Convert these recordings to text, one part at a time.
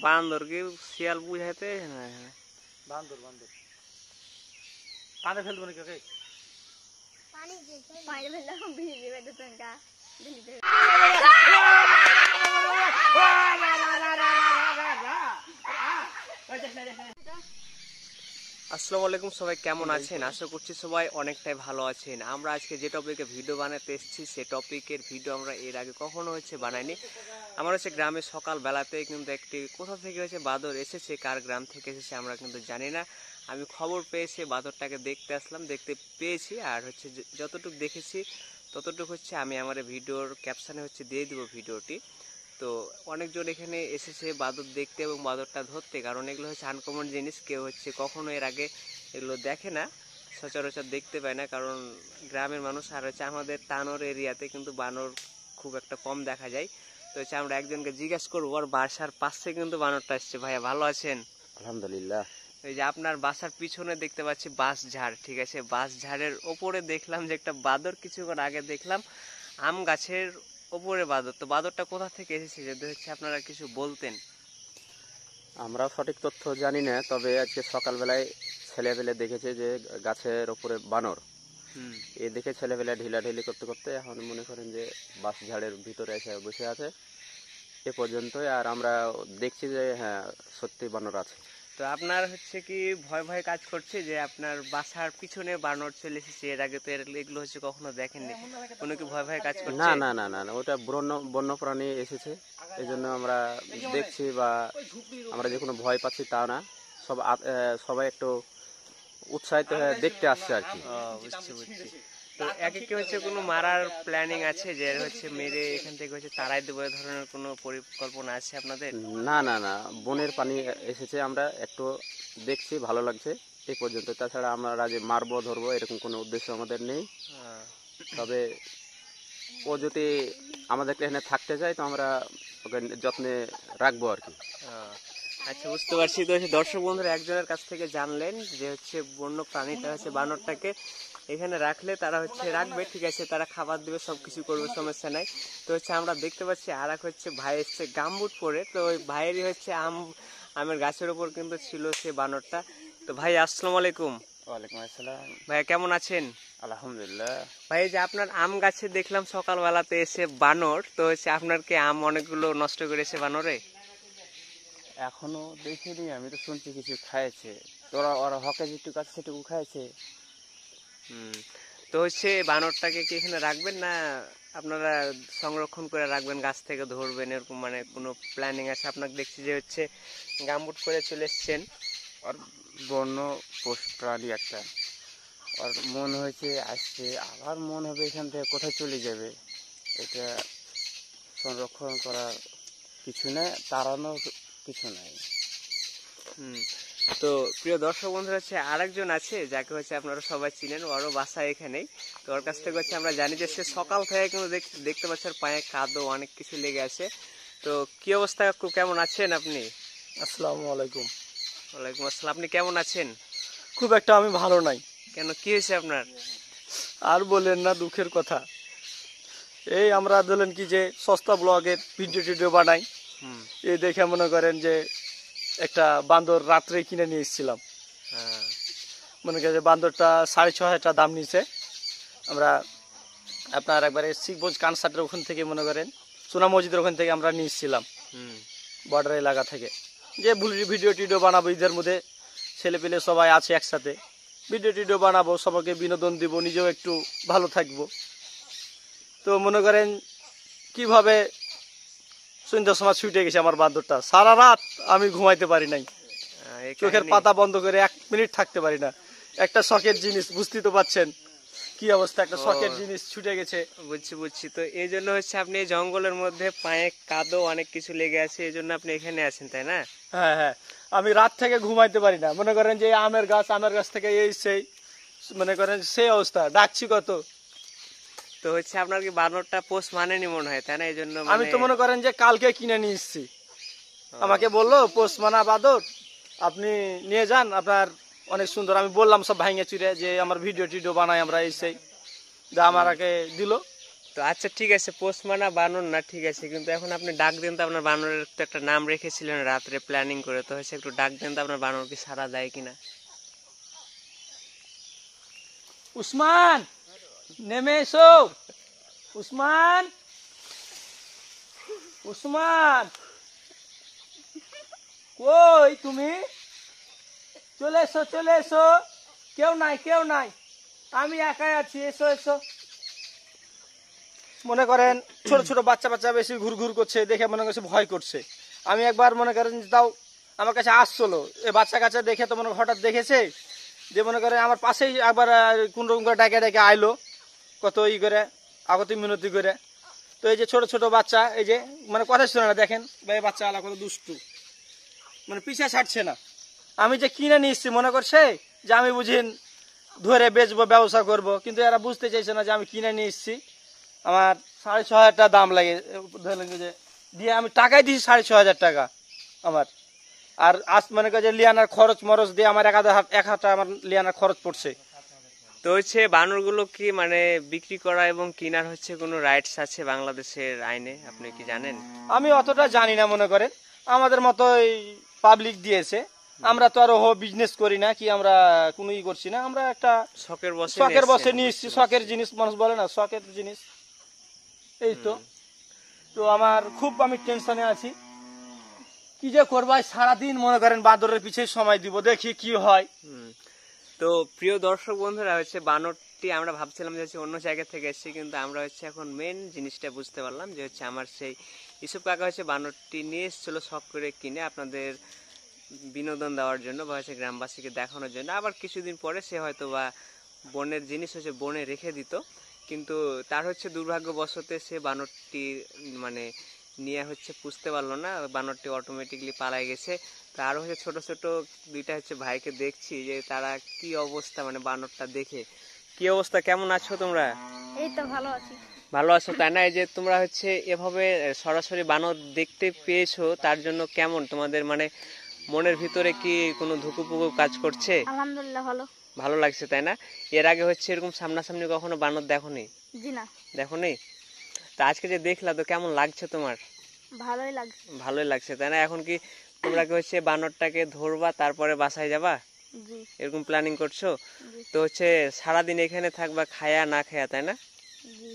বান্দর কি শিয়াল বুঝাইতে বান্দর বান্দর কানে ফেলবো নাকি ওকে আসসালামু আলাইকুম, সবাই কেমন আছেন? আশা করছি সবাই অনেকটাই ভালো আছেন। আমরা আজকে যে টপিকে ভিডিও বানাতে এসেছি সে টপিকের ভিডিও আমরা এর আগে কখনো বানাইনি। আমার গ্রামে সকাল বেলাতে কিন্তু একটি কোথা থেকে বাদর এসেছে, কার গ্রাম থেকে এসেছে আমরা কিন্তু জানি না। আমি খবর পেয়েছি, বাদরটাকে দেখতে আসলাম, দেখতে পেয়েছি। আর যতটুকু দেখেছি ততটুকু আমি আমার ভিডিওর ক্যাপশনে দিয়ে দিব ভিডিওটি। তো অনেকজন এখানে এসেছে বাদর দেখতে এবং বাদরটা ধরতে, কারণ এগুলো আনকমন জিনিস। কেউ কখনো এর আগে এগুলো দেখে না, সচরাচর দেখতে পায় না, কারণ গ্রামের মানুষ। আর আমাদের তানোর এরিয়াতে কিন্তু বানর খুব একটা কম দেখা যায়। তো আমরা একজনকে জিজ্ঞাসা করবো, ওর বাসার পাশে কিন্তু বানরটা আসছে। ভাইয়া ভালো আছেন? আলহামদুলিল্লাহ। এই যে আপনার বাসার পিছনে দেখতে পাচ্ছি বাঁশ ঝাড়, ঠিক আছে? বাঁশ ঝাড়ের ওপরে দেখলাম যে একটা বাদর, কিছুক্ষণ আগে দেখলাম আম গাছের ওপরে বাদর। তো বাদরটা কোথা থেকে এসেছে যদি আপনারা কিছু বলতেন। আমরা সঠিক তথ্য জানি না, তবে আজকে সকালবেলায় ছেলেবেলে দেখেছে যে গাছের ওপরে বানর। এ দেখে ছেলেবেলা ঢিলাঢিলি করতে করতে এখন মনে করেন যে বাঁশ ঝাড়ের ভিতরে এসে বসে আছে এ পর্যন্তই। আর আমরা দেখছি যে হ্যাঁ, সত্যি বানর আছে। তো আপনার কি ভয় ভয় কাজ করছে যে আপনার বাসার পিছনে বানর চলে এসেছে? এর আগে তো এগুলো কখনো দেখেননি, কোনো কি ভয় ভয় কাজ করছে? না না না না, ওটা বন্য প্রাণী এসেছে, এই জন্য আমরা দেখছি, বা আমরা যে কোনো ভয় পাচ্ছি তা না। সবাই একটু উৎসাহিত হয়ে দেখতে আসছে আর কি। বুঝছি বুঝছি। তো একে কি কোনো মারার প্ল্যানিং আছে যে মেরে এখান থেকে তাড়াই দেবো, এ ধরনের কোনো পরিকল্পনা আছে আপনাদের? না না না, বনের পানি এসেছে, আমরা একটু দেখছি, ভালো লাগছে এই পর্যন্ত। তাছাড়া আমরা যে মারবো ধরবো এরকম কোনো উদ্দেশ্য আমাদের নেই। তবে ও যদি আমাদেরকে এখানে থাকতে চায় তো আমরা ওকে যত্নে রাখবো আর কি। আচ্ছা, বুঝতে পারছি। তো দর্শক বন্ধুরা একজনের কাছ থেকে জানলেন যে বন্য প্রাণীটা বানরটাকে এখানে রাখলে তারা রাখবে, ঠিক আছে, তারা খাবার দেবে, সবকিছু করবে, সমস্যা নাই। তো আমরা দেখতে পাচ্ছি আর এক ভাই এসছে গামবুট পরে। তো ওই ভাইয়েরই আমের গাছের উপর কিন্তু ছিল সে বানরটা। তো ভাই আসসালামু আলাইকুম। ওয়ালাইকুম আসসালাম। ভাইয়া কেমন আছেন? আলহামদুলিল্লাহ। ভাই যে আপনার আম গাছে দেখলাম সকালবেলাতে এসে বানর, তো আপনার কি আম অনেকগুলো নষ্ট করেছে বানরে? এখনো দেখিনি, আমি তো শুনছি কিছু খাইছে, ওরা হকে যেটুকু আছে সেটুকু খাইছে। তো বানরটাকে কি এখানে রাখবেন না আপনারা সংরক্ষণ করে রাখবেন, গাছ থেকে ধরবেন, এরকম কোনো প্ল্যানিং আছে? আপনাকে দেখছি যে গামবুট করে চলে এসছেন। আর বন্য পশু প্রাণী একটা, আর মন হয়েছে আসছে, আবার মন হবে এখান থেকে কোথায় চলে যাবে। এটা সংরক্ষণ করা কিছু না, তাড়ানোর কিছু নাই। তো প্রিয় দর্শক বন্ধুরা আরেকজন আছে যাকে আপনারা সবাই চিনেন, ওরও বাসা এখানেই। তো ওর কাছ থেকে আমরা জানি যে সে সকাল থেকে কিন্তু দেখতে পাচ্ছেন পায়ে কাদো অনেক কিছু লেগে আছে। তো কি অবস্থা, কেমন আছেন আপনি? আসসালামু আলাইকুম। ওয়ালাইকুম আসসালাম। আপনি কেমন আছেন? খুব একটা আমি ভালো নাই। কেন, কি হয়েছে আপনার? আর বলেন না, দুঃখের কথা। এই আমরা বলেন কি যে সস্তা ব্লগের ভিডিও টিডিও বানাই, এই দেখে মনে করেন যে একটা বান্দর রাত্রে কিনে নিয়ে এসেছিলাম। মনে করেন যে বান্দরটা 6,500 টাকা দাম নিয়েছে। আমরা আপনার একবারে শিখবোজ কানসার্টের ওখান থেকে মনে করেন সোনা মসজিদের ওখান থেকে আমরা নিয়ে এসেছিলাম, বর্ডার এলাকা থেকে। যে ভিডিও টিডিও বানাবো, ঈদের মধ্যে ছেলে পেলে সবাই আছে একসাথে, ভিডিও টিডিও বানাবো, সবাইকে বিনোদন দিব, নিজেও একটু ভালো থাকবো। তো মনে করেন কিভাবে সন্ধ্যার সময় ছুটে গেছে আমার বান্দরটা। সারা রাত আমি ঘুমাইতে পারি নাই, চোখের পাতা বন্ধ করে 1 মিনিট থাকতে পারি না। একটা শখের জিনিস, বুঝতে তো পারছেন কি অবস্থা, একটা শখের জিনিস ছুটে গেছে। বুঝছি। তো এই জন্য আপনি এই জঙ্গলের মধ্যে পায়ে কাদো অনেক কিছু লেগে আছে, এই জন্য আপনি এখানে আছেন, তাই না? হ্যাঁ, আমি রাত থেকে ঘুমাইতে পারি না। মনে করেন যে আমের গাছ থেকে এই সেই মনে করেন সেই অবস্থা, ডাকছি কত। তো আপনার কি বানরটা পোষ মানেনি মনে হয়, তাই না? এই জন্য আমি তো মনে করেন যে কালকে কিনে নিয়ে এসেছি, আমাকে বললো পোষ মানা বাদর, আপনি নিয়ে যান, আপনার অনেক সুন্দর। আমি বললাম সব ভাঙে চুরে যে আমার ভিডিও টিডিও বানাই আমরা, এই সেই যা আমাকে দিল। তো আচ্ছা ঠিক আছে, পোষ মানা বানর না ঠিক আছে, কিন্তু এখন আপনি ডাক দেন তো, আপনার বানরের তো একটা নাম রেখেছিলেন রাত্রে প্ল্যানিং করে, তো হচ্ছে একটু ডাক দেন তো আপনার বানর কি সাড়া দেয় কিনা। উসমান নেমে এসো, উসমান, উসমান কই তুমি? চলে এসো, চলে এসো, কেউ নাই, কেউ নাই, আমি একাই আছি, এসো এসো। মনে করেন ছোট ছোট বাচ্চা বাচ্চা বেশি ঘুরঘুর করছে দেখে মনে করছে ভয় করছে। আমি একবার মনে করেন তাও আমার কাছে আসছিল, এ বাচ্চা কাচ্চা দেখে তো মনে হঠাৎ দেখেছে যে মনে করে আমার পাশেই একবার কোন রকম করে ডাকে ডাকে আইলো, কত ই করে আগত মিনতি করে। তো এই যে ছোট ছোট বাচ্চা, এই যে মানে কথা শোনে না, দেখেন ভাই বাচ্চা আলা কত দুষ্টু, মানে পিছা ছাড়ছে না। আমি যে কিনে নিয়ে এসছি মনে করছে যে আমি বুঝিন ধরে বেচবো, ব্যবসা করব, কিন্তু এরা বুঝতে চাইছে না যে আমি কিনে নিয়ে এসছি। আমার 6,500 টাকা দাম লাগে, ধরলেন যে দিয়ে আমি টাকাই দিয়েছি 6,500 টাকা আমার। আর আজ মনে করে যে লিয়ানার খরচ মরচ দিয়ে আমার 1,000 টাকা আমার লিয়ানার খরচ পড়ছে। তো হচ্ছে বানরগুলো কি মানে বিক্রি করা এবং কেনার হচ্ছে কোনো রাইটস আছে বাংলাদেশের আইনে, আপনি কি জানেন? আমি অতটা জানি না, মনে করেন আমাদের মতো পাবলিক দিয়েছে, আমরা তো আর বিজনেস করি না কি, আমরা কোনো ই করছি না, আমরা একটা শখের বসে নিয়ে এসছি, শখের জিনিস মানুষ বলে না, শখের জিনিস এই তো। তো আমার খুব আমি টেনশনে আছি, কি যে করবাই, সারাদিন মনে করেন বাঁদরের পিছে সময় দিব, দেখি কি হয়। তো প্রিয় দর্শক বন্ধুরা, হচ্ছে বানরটি আমরা ভাবছিলাম যে হচ্ছে অন্য জায়গা থেকে এসেছি, কিন্তু আমরা হচ্ছে এখন মেন জিনিসটা বুঝতে পারলাম যে হচ্ছে আমার সেই ইসুফ কাকা হচ্ছে বানরটি নিয়ে এসেছিল শখ করে কিনে আপনাদের বিনোদন দেওয়ার জন্য বা হচ্ছে গ্রামবাসীকে দেখানোর জন্য। আবার কিছুদিন পরে সে হয়তো বা বনের জিনিস হচ্ছে বনে রেখে দিত, কিন্তু তার হচ্ছে দুর্ভাগ্যবশত সে বানরটি মানে নিয়ে হচ্ছে পুষতে পারলো না, বানরটি অটোমেটিকলি পালায় গেছে। তো আরো হচ্ছে ছোট ছোট দুইটা হচ্ছে ভাইকে দেখছি যে তারা কি অবস্থা, মানে বানরটা দেখে কি অবস্থা। কেমন আছো তোমরা? এই তো ভালো আছি। ভালো আছো তাই না? এই যে তোমরা হচ্ছে এভাবে সরাসরি বানর দেখতে পেয়েছো, তার জন্য কেমন তোমাদের মানে মনের ভিতরে কি কোনো ধুকুপুকু কাজ করছে? আলহামদুলিল্লাহ ভালো। ভালো লাগছে তাই না? এর আগে হচ্ছে এরকম সামনাসামনি কখনো বানর দেখোনি? জি না। দেখোনি? তা আজকে যে দেখলা তো কেমন লাগছে তোমার? ভালোই লাগছে। ভালোই লাগছে তাই না? এখন কি তোমরা কি হচ্ছে বানরটাকে ধরবা তারপরে বাসায় যাবা, জি এরকম প্ল্যানিং করছো? জি তো হচ্ছে সারাদিন এখানে থাকবা খায়া না খায়া তাই না? জি।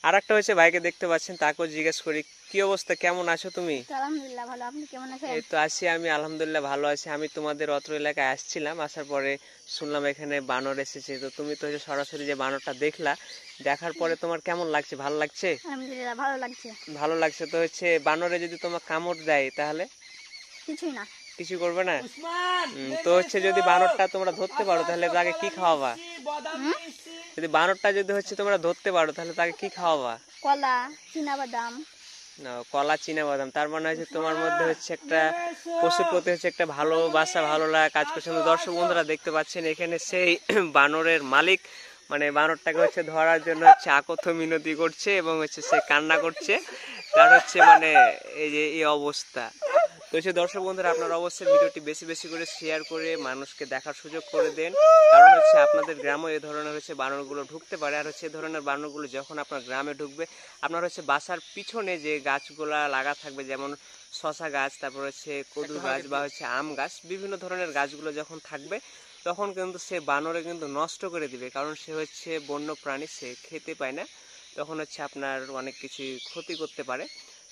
আর একটা হচ্ছে ভাইকে দেখতে পাচ্ছেন, তাকেও জিজ্ঞেস করি কি অবস্থা, কেমন আছো তুমি? তো আলহামদুলিল্লাহ ভালো, আপনি কেমন আছেন? এই তো আছি আমি, আলহামদুলিল্লাহ ভালো আছি। আমি তোমাদের অত্র এলাকায় আসছিলাম, আসার পরে শুনলাম এখানে বানর এসেছে। তো তুমি তো হচ্ছে সরাসরি যে বানরটা দেখলা, দেখার পরে তোমার কেমন লাগছে? ভালো লাগছে? আলহামদুলিল্লাহ ভালো লাগছে। ভালো লাগছে। তো হচ্ছে বানরে যদি তোমার কামড় দেয় তাহলে কিছুই না। কিছু করবে না? তো হচ্ছে যদি বানরটা তোমরা ধরতে পারো তাহলে তাকে কি খাওয়াবা? যদি বানরটা যদি হচ্ছে তোমরা ধরতে পারো তাহলে তাকে কি খাওয়াবা? কলা, চীনাবাদাম। না, কলা চিনাবাদাম। তার মানে হচ্ছে তোমার মধ্যে হচ্ছে একটা পশুর প্রতি হচ্ছে একটা ভালোবাসা, ভালো লাগা কাজ করছে। দর্শক বন্ধুরা দেখতে পাচ্ছেন এখানে সেই বানরের মালিক মানে বানরটাকে হচ্ছে ধরার জন্য হচ্ছে আকথ মিনতি করছে এবং হচ্ছে সে কান্না করছে, তার হচ্ছে মানে এই যে এই অবস্থা। তো হচ্ছে দর্শক বন্ধুরা, আপনারা অবশ্যই ভিডিওটি বেশি বেশি করে শেয়ার করে মানুষকে দেখার সুযোগ করে দেন, কারণ হচ্ছে আপনাদের গ্রামে এই ধরনের হচ্ছে বানরগুলো ঢুকতে পারে। আর হচ্ছে এই ধরনের বানরগুলো যখন আপনার গ্রামে ঢুকবে, আপনার হচ্ছে বাসার পিছনে যে গাছগুলা লাগা থাকবে, যেমন শশা গাছ, তারপর হচ্ছে কদু গাছ বা হচ্ছে আম গাছ, বিভিন্ন ধরনের গাছগুলো যখন থাকবে তখন কিন্তু সে বানরে কিন্তু নষ্ট করে দিবে, কারণ সে হচ্ছে বন্য প্রাণী, সে খেতে পায় না, তখন হচ্ছে আপনার অনেক কিছু ক্ষতি করতে পারে।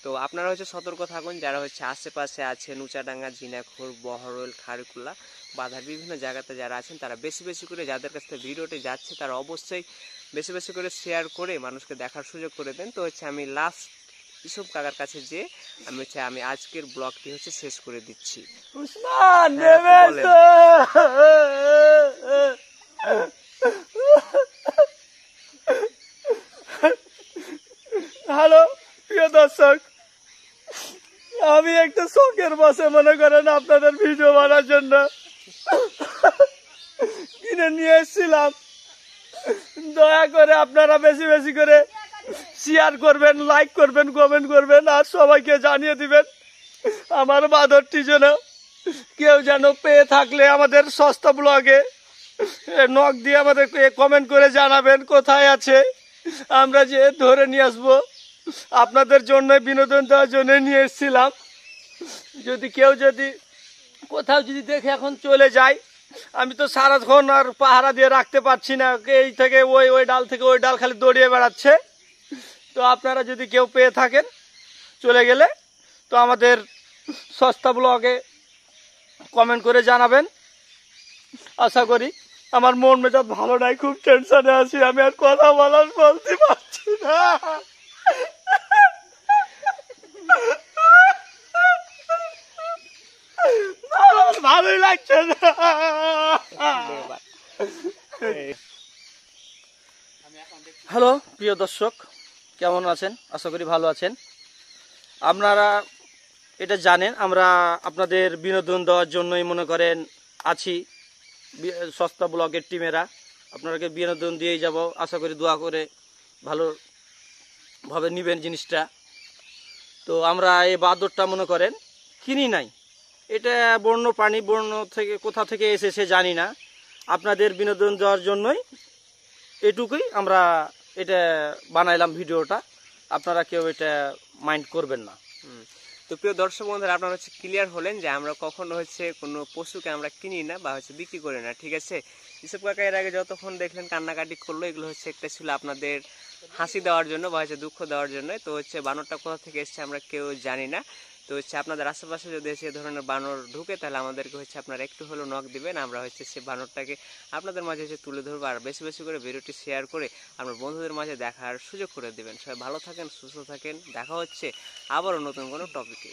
তো আপনারা হচ্ছে সতর্ক থাকুন, যারা হচ্ছে আশেপাশে আছে নুচাডাঙ্গা, জিনাখুর, বহরল, খারকুলা, বাধার বিভিন্ন জায়গাতে যারা আছেন, তারা বেশি বেশি করে যাদের কাছ থেকে ভিডিওটি যাচ্ছে তারা অবশ্যই বেশি বেশি করে শেয়ার করে মানুষকে দেখার সুযোগ করে দেন। তো হচ্ছে আমি লাস্ট ইসুফ কাকার কাছে যে আমি আজকের ব্লগটি হচ্ছে শেষ করে দিচ্ছি। উসমান হ্যাঁ, নেমে বলেন। এসো। হ্যালো প্রিয় দর্শক, আমি একটা শখের বসে মনে করেন আপনাদের ভিডিও বানার জন্য কিনে নিয়ে এসেছিলাম। দয়া করে আপনারা বেশি বেশি করে শেয়ার করবেন, লাইক করবেন, কমেন্ট করবেন আর সবাইকে জানিয়ে দিবেন আমার বাঁদরটি যেন কেউ যেন পেয়ে থাকলে আমাদের সস্তা ব্লগে নক দিয়ে আমাদের কমেন্ট করে জানাবেন কোথায় আছে, আমরা যে ধরে নিয়ে আসবো। আপনাদের জন্য বিনোদন দেওয়ার জন্য নিয়ে এসেছিলাম। যদি কেউ যদি কোথাও যদি দেখে এখন চলে যায়, আমি তো সারাক্ষণ আর পাহারা দিয়ে রাখতে পারছি না, এই থেকে ওই ডাল থেকে ওই ডাল খালি দৌড়িয়ে বেড়াচ্ছে। তো আপনারা যদি কেউ পেয়ে থাকেন চলে গেলে, তো আমাদের সস্তা ব্লগে কমেন্ট করে জানাবেন। আশা করি আমার মন মেজাজ ভালো নাই, খুব টেনশনে আছি, আমি আর কথা বলতে পারছি না। আমার ভালোই লাগছে না। হ্যালো প্রিয় দর্শক, কেমন আছেন? আশা করি ভালো আছেন। আপনারা এটা জানেন আমরা আপনাদের বিনোদন দেওয়ার জন্যই মনে করেন আছি, সস্তা ব্লগের টিমেরা আপনাকে বিনোদন দিয়েই যাব। আশা করি দোয়া করে ভালোভাবে নেবেন জিনিসটা। তো আমরা এই বাদরটা মনে করেন কিনি নাই, এটা বন্য প্রাণী, বন্য থেকে কোথা থেকে এসেছে জানি না। আপনাদের বিনোদন দেওয়ার জন্যই এটুকুই আমরা এটা বানাইলাম ভিডিওটা, আপনারা কেউ এটা মাইন্ড করবেন না। তো প্রিয় দর্শক বন্ধুরা, আপনারা হচ্ছে ক্লিয়ার হলেন যে আমরা কখনো হচ্ছে কোনো পশুকে আমরা কিনি না বা হচ্ছে বিক্রি করি না, ঠিক আছে। ইসব কাকা এর আগে যতক্ষণ দেখলেন কান্নাকাটি করলো, এগুলো হচ্ছে একটা ছিল আপনাদের হাসি দেওয়ার জন্য বা হচ্ছে দুঃখ দেওয়ার জন্য। তো হচ্ছে বানরটা কোথা থেকে এসছে আমরা কেউ জানি না। তো হচ্ছে আপনাদের আশেপাশে যদি সে ধরনের বানর ঢুকে, তাহলে আমাদেরকে হচ্ছে আপনারা একটু হলেও নক দিবেন, আমরা হচ্ছে সে বানরটাকে আপনাদের মাঝে হচ্ছে তুলে ধরবো। আর বেশি বেশি করে ভিডিওটি শেয়ার করে আপনার বন্ধুদের মাঝে দেখার সুযোগ করে দেবেন। সবাই ভালো থাকেন, সুস্থ থাকেন, দেখা হচ্ছে আবারও নতুন কোনো টপিকে।